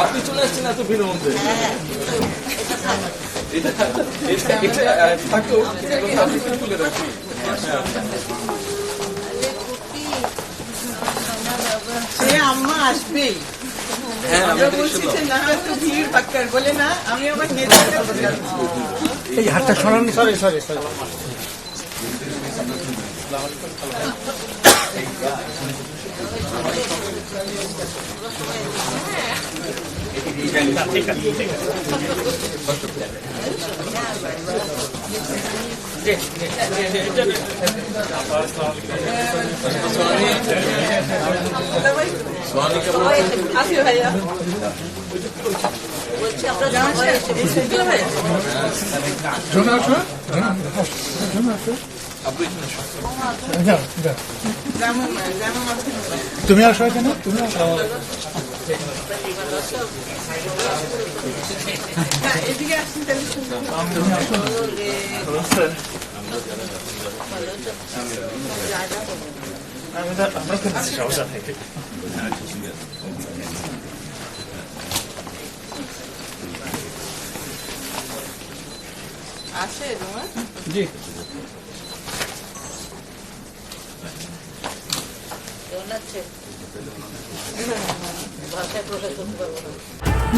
আপনি চলে আসছেন এত ভিড়ের মধ্যে আম্মা আসবেই আমরা বলছি যে না একটু ভিড় পাক্কার বলে না আমি আমার এই হাতটা সরান সরি সরি সরি ভাইয়া তুমি আসো এখানে তুমি আসো এদিকে আসছেন তাহলে তুমি আসো আসে তোমার জি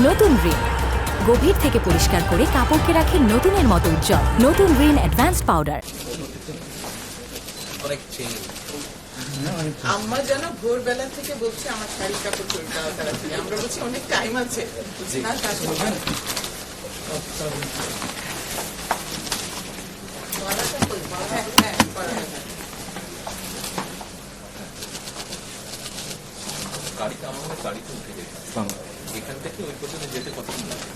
নতুন রিন গভীর থেকে পরিষ্কার করে কাপড়কে রাখে নতুনের মতো উজ্জ্বল। নতুন রিন অ্যাডভান্স পাউডার। আম্মা যেন ভোরবেলা থেকে বলছে আমার শাড়ি কাপড় চুল তাড়াতাড়ি আমরা বলছি অনেক টাইম আছে না গাড়িতে আমাদের গাড়িতে উঠে যেতে এখান থেকে ওই পর্যন্ত যেতে কতক্ষণ লাগে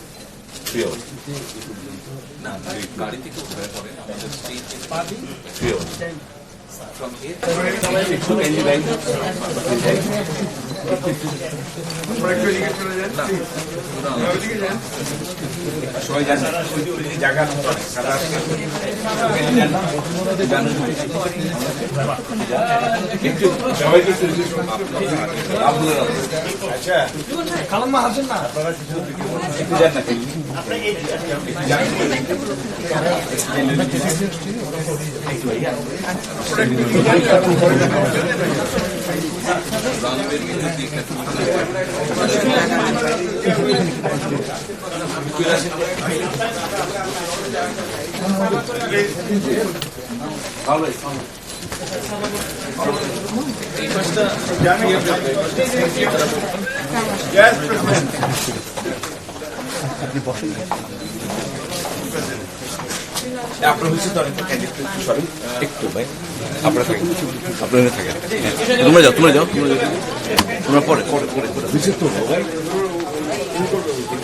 না গাড়ি থেকে উঠার পরে আমাদের স্টেজ from here খালাম্মা আসেন না আপনি বসেন আপনার হচ্ছে তো অনেকটা ক্যান্ডিডেট একটু সরেন একটু ভাই আপনারা থাকেন আপনারা থাকেন তোমরা যাও তোমরা পরে পরে পরে তো ভাই